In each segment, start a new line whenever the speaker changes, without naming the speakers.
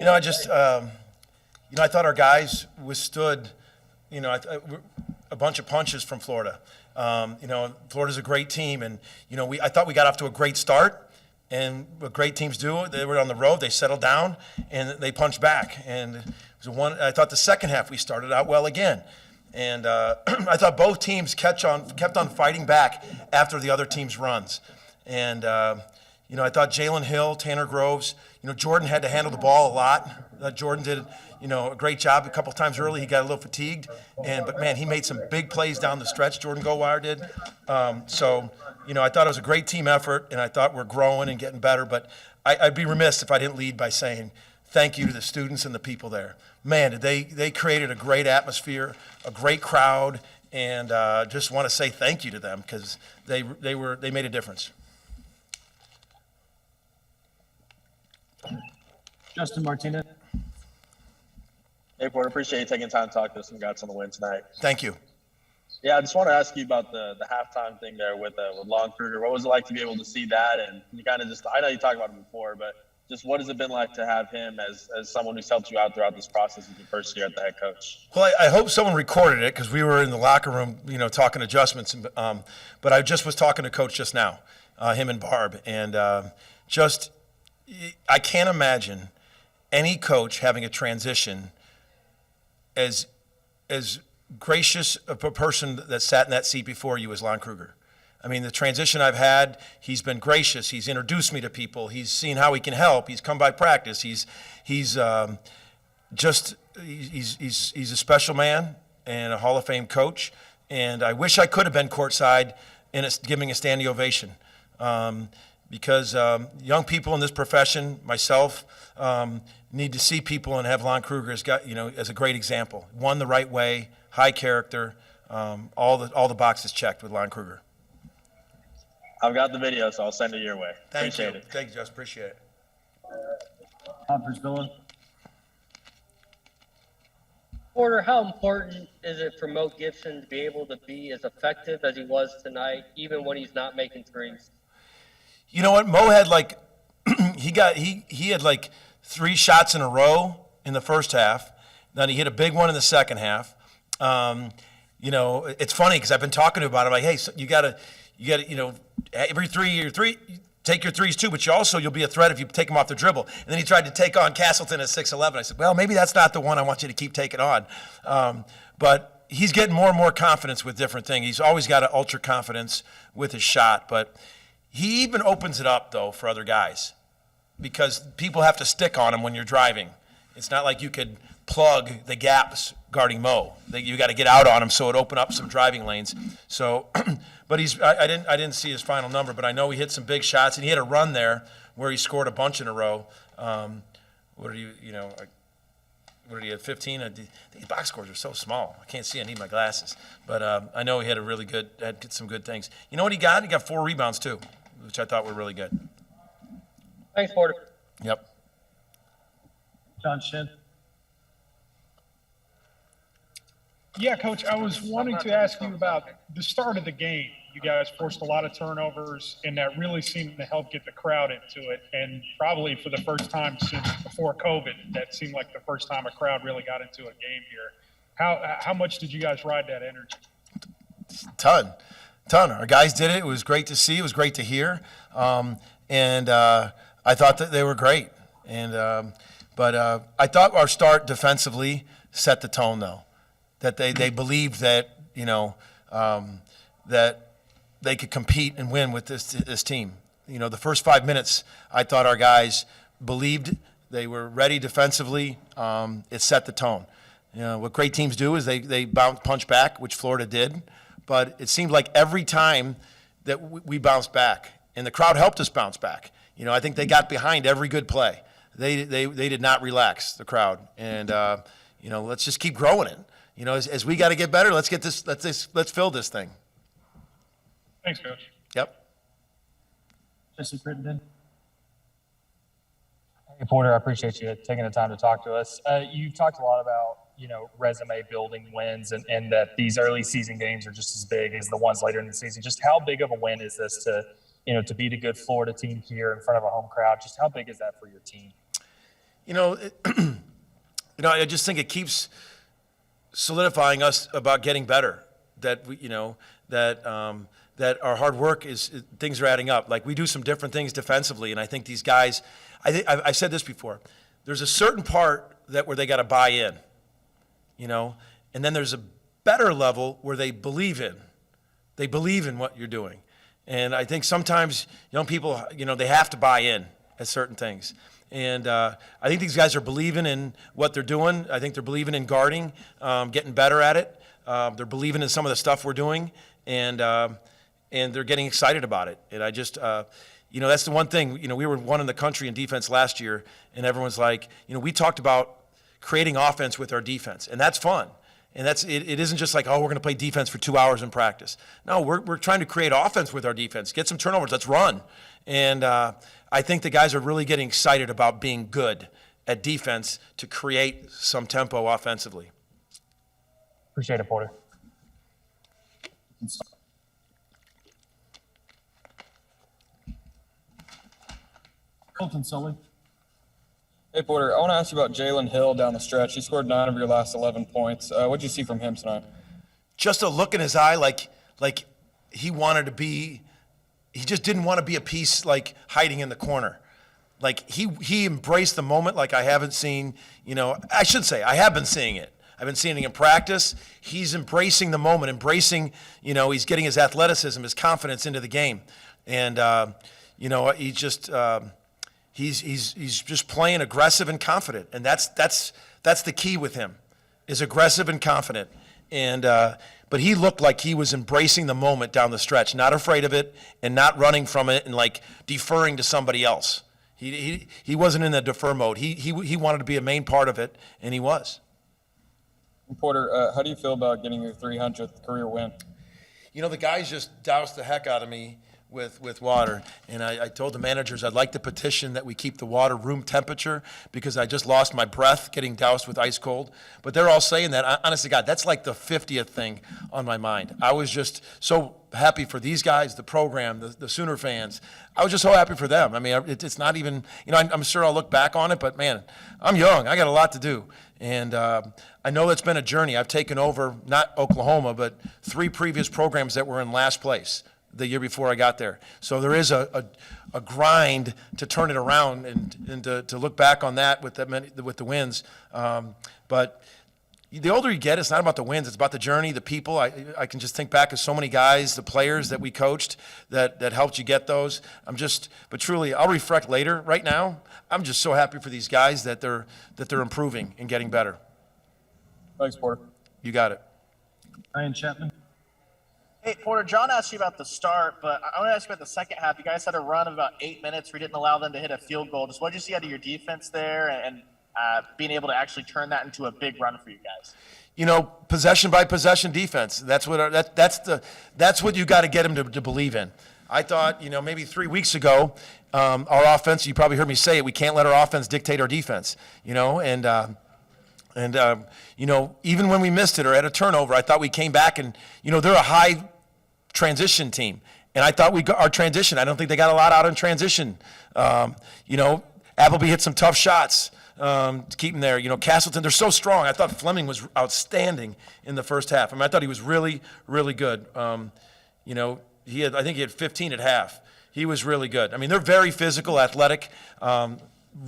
I just, I thought our guys withstood, a bunch of punches from Florida. Florida's a great team, and I thought we got off to a great start. And what great teams do, they were on the road, they settled down, and they punched back. And it was I thought the second half we started out well again. And I thought both teams kept on fighting back after the other team's runs. And, I thought Jalen Hill, Tanner Groves, Jordan had to handle the ball a lot. Jordan did, a great job a couple times early. He got a little fatigued. But, man, he made some big plays down the stretch, Jordan Goldwire did. I thought it was a great team effort, and I thought we're growing and getting better. But I'd be remiss if I didn't lead by saying thank you to the students and the people there. Man, they created a great atmosphere, a great crowd, and just want to say thank you to them because they made a difference.
Justin Martinez.
Hey, Porter, appreciate you taking time to talk to us. Congrats on the win tonight.
Thank you.
Yeah, I just want to ask you about the halftime thing there with Lon Kruger. What was it like to be able to see that? And you kind of I know you talked about him before, but just what has it been like to have him as someone who's helped you out throughout this process as your first year at the head coach?
Well, I hope someone recorded it because we were in the locker room, talking adjustments. But I just was talking to Coach just now, him and Barb. And I can't imagine any coach having a transition as gracious of a person that sat in that seat before you as Lon Kruger. I mean, the transition I've had, he's been gracious. He's introduced me to people. He's seen how he can help. He's come by practice. He's a special man and a Hall of Fame coach. And I wish I could have been courtside giving a standing ovation. Because young people in this profession, myself, need to see people and have Lon Kruger as a great example. Won the right way, high character, all the boxes checked with Lon Kruger.
I've got the video, so I'll send it your way.
Appreciate it. Thank you, Just. Appreciate it.
Conference Villa.
Porter, how important is it for Mo Gibson to be able to be as effective as he was tonight, even when he's not making threes?
You know what? Mo had he had 3 shots in a row in the first half. Then he hit a big one in the second half. It's funny because I've been talking to him about it. I'm like, hey, so you gotta, every three, take your threes too, but you'll be a threat if you take them off the dribble. And then he tried to take on Castleton at 6'11". I said, well, maybe that's not the one I want you to keep taking on. But he's getting more and more confidence with different things. He's always got an ultra confidence with his shot, but he even opens it up, though, for other guys because people have to stick on him when you're driving. It's not like you could plug the gaps guarding Mo. You got to get out on him so it open up some driving lanes. So, but I didn't see his final number, but I know he hit some big shots, and he had a run there where he scored a bunch in a row. What did he have, 15? These box scores are so small. I can't see. I need my glasses. But I know he had had some good things. You know what he got? He got 4 rebounds, too, which I thought were really good.
Thanks, Porter.
Yep.
John Shin.
Yeah, Coach, I was wanting to ask you about the start of the game. You guys forced a lot of turnovers, and that really seemed to help get the crowd into it. And probably for the first time since before COVID, that seemed like the first time a crowd really got into a game here. How much did you guys ride that energy?
Ton. Our guys did it. It was great to see. It was great to hear. I thought that they were great. But I thought our start defensively set the tone, though. That they believed that that they could compete and win with this team. The first 5 minutes, I thought our guys believed they were ready defensively. It set the tone. What great teams do is they punch back, which Florida did. But it seemed like every time that we bounced back, and the crowd helped us bounce back. I think they got behind every good play. They did not relax, the crowd, and let's just keep growing it. As we got to get better, let's fill this thing.
Thanks, Coach.
Yep.
Jesse Crittenden.
Hey, Porter, I appreciate you taking the time to talk to us. You've talked a lot about, resume building wins and that these early season games are just as big as the ones later in the season. Just how big of a win is this to beat a good Florida team here in front of a home crowd? Just how big is that for your team?
You know, I just think it keeps solidifying us about getting better. That we, that our hard work things are adding up. Like we do some different things defensively, and I think these guys. I said this before. There's a certain part where they got to buy in, and then there's a better level where they believe in. They believe in what you're doing, and I think sometimes young people, they have to buy in at certain things. And I think these guys are believing in what they're doing. I think they're believing in guarding, getting better at it. They're believing in some of the stuff we're doing, and they're getting excited about it. And I just, that's the one thing. We were one in the country in defense last year, and everyone's like, we talked about creating offense with our defense, and that's fun. And it isn't just like, oh, we're going to play defense for 2 hours in practice. No, we're trying to create offense with our defense, get some turnovers, let's run. And I think the guys are really getting excited about being good at defense to create some tempo offensively.
Appreciate it, Porter.
Colton Sully.
Hey, Porter, I want to ask you about Jalen Hill down the stretch. He scored 9 of your last 11 points. What did you see from him tonight?
Just a look in his eye like he wanted to be – he just didn't want to be a piece like hiding in the corner. Like he embraced the moment like I haven't seen, I should say I have been seeing it. I've been seeing it in practice. He's embracing the moment, he's getting his athleticism, his confidence into the game. And, he just he's just playing aggressive and confident. And that's the key with him, is aggressive and confident. And but he looked like he was embracing the moment down the stretch, not afraid of it and not running from it and like deferring to somebody else. He wasn't in the defer mode. He wanted to be a main part of it, and he was.
Porter, how do you feel about getting your 300th career win?
The guys just doused the heck out of me with water. And I told the managers I'd like to petition that we keep the water room temperature because I just lost my breath getting doused with ice cold. But they're all saying that. Honestly, God, that's like the 50th thing on my mind. I was just so happy for these guys, the program, the Sooner fans. I was just so happy for them. I mean, it's not even, I'm sure I'll look back on it, but man, I'm young. I got a lot to do. And I know it's been a journey. I've taken over, not Oklahoma, but 3 previous programs that were in last place the year before I got there. So there is a grind to turn it around and to look back on that with the wins. But the older you get, it's not about the wins. It's about the journey, the people. I can just think back of so many guys, the players that we coached that helped you get those. But truly, I'll reflect later. Right now, I'm just so happy for these guys that they're improving and getting better.
Thanks, Porter.
You got it.
Ryan Chapman.
Hey, Porter, John asked you about the start, but I want to ask you about the second half. You guys had a run of about 8 minutes where you didn't allow them to hit a field goal. Just what did you see out of your defense there and being able to actually turn that into a big run for you guys?
Possession by possession defense. That's what you got to get them to believe in. I thought, maybe 3 weeks ago, our offense, you probably heard me say it, we can't let our offense dictate our defense, even when we missed it or had a turnover, I thought we came back and, they're a high transition team. And I thought we got our transition. I don't think they got a lot out in transition. Appleby hit some tough shots to keep them there. Castleton, they're so strong. I thought Fleming was outstanding in the first half. I thought he was really, really good. I think he had 15 at half. He was really good. They're very physical, athletic,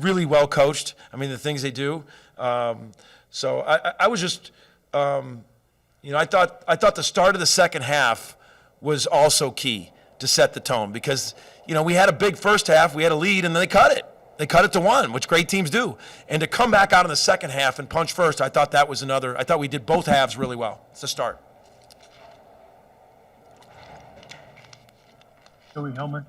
really well coached. The things they do. So I was just, I thought the start of the second half was also key to set the tone because, we had a big first half, we had a lead, and then they cut it. They cut it to 1, which great teams do. And to come back out in the second half and punch first, I thought that was I thought we did both halves really well. It's a start.
Joey Helmer.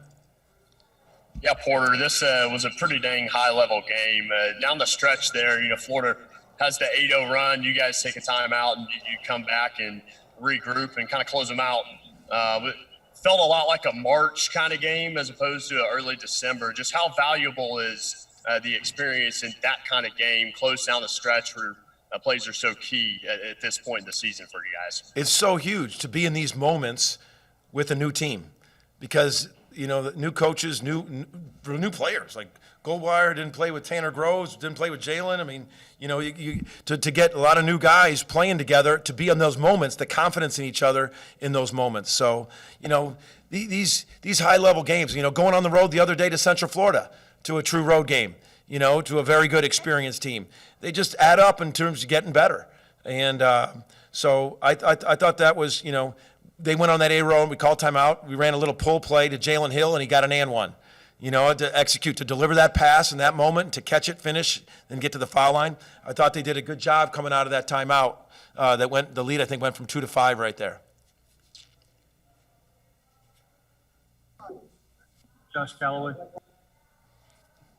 Yeah, Porter, this was a pretty dang high-level game. Down the stretch there, Florida has the 8-0 run. You guys take a timeout and you come back and regroup and kind of close them out. Felt a lot like a March kind of game as opposed to an early December. Just how valuable is the experience in that kind of game, close down the stretch where plays are so key at this point in the season for you guys?
It's so huge to be in these moments with a new team because the new coaches, new players. Like Goldwire didn't play with Tanner Groves, didn't play with Jalen. I mean, to get a lot of new guys playing together, to be in those moments, the confidence in each other in those moments. So, these high-level games, going on the road the other day to Central Florida, to a true road game, to a very good experienced team. They just add up in terms of getting better. And so I thought that was, they went on that A roll and we called timeout. We ran a little pull play to Jalen Hill and he got an and one, to execute, to deliver that pass in that moment, to catch it, finish, and get to the foul line. I thought they did a good job coming out of that timeout. The lead, I think, went from 2 to 5 right there.
Josh Calloway.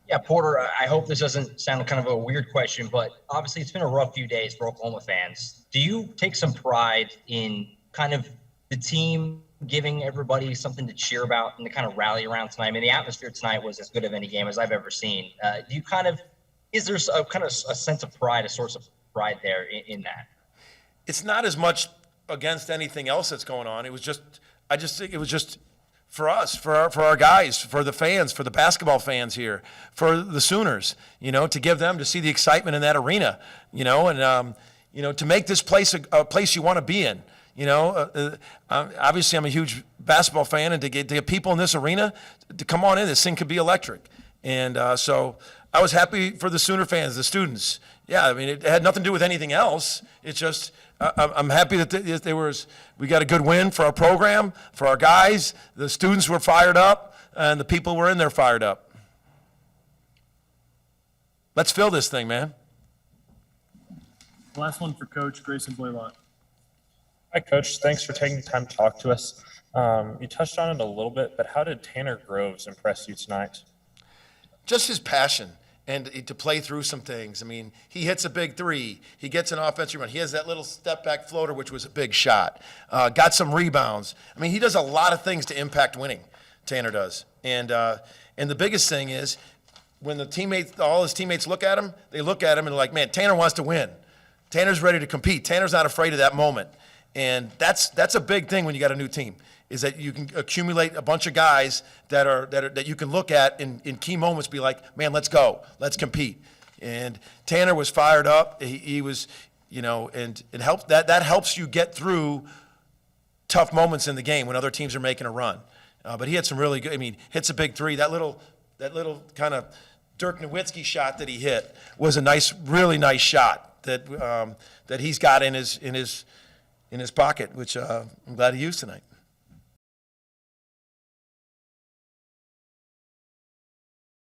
Yeah, Porter, I hope this doesn't sound kind of a weird question, but obviously it's been a rough few days for Oklahoma fans. Do you take some pride in kind of the team giving everybody something to cheer about and to kind of rally around tonight? I mean, the atmosphere tonight was as good of any game as I've ever seen. Is there a kind of a sense of pride, a source of pride there in that?
It's not as much against anything else that's going on. I just think it was just for us, for our guys, for the fans, for the basketball fans here, for the Sooners, to give them, to see the excitement in that arena, and to make this place a place you want to be in. Obviously I'm a huge basketball fan, and to get people in this arena to come on in, this thing could be electric. And so I was happy for the Sooner fans, the students. Yeah, I mean, it had nothing to do with anything else. It's just I'm happy that we got a good win for our program, for our guys. The students were fired up, and the people were in there fired up. Let's fill this thing, man.
Last one for Coach Grayson Blaylock.
Hi, Coach. Thanks for taking the time to talk to us. You touched on it a little bit, but how did Tanner Groves impress you tonight?
Just his passion and to play through some things. I mean, he hits a big three. He gets an offensive rebound. He has that little step-back floater, which was a big shot. Got some rebounds. I mean, he does a lot of things to impact winning, Tanner does. And the biggest thing is when all his teammates look at him, they look at him and they're like, man, Tanner wants to win. Tanner's ready to compete. Tanner's not afraid of that moment. And that's a big thing when you got a new team, is that you can accumulate a bunch of guys that you can look at in key moments, be like, man, let's go, let's compete. And Tanner was fired up. He was, and it helps that helps you get through tough moments in the game when other teams are making a run. But he had some really good. I mean, hits a big three. That little kind of Dirk Nowitzki shot that he hit was a really nice shot that he's got in his pocket, which I'm glad he used tonight.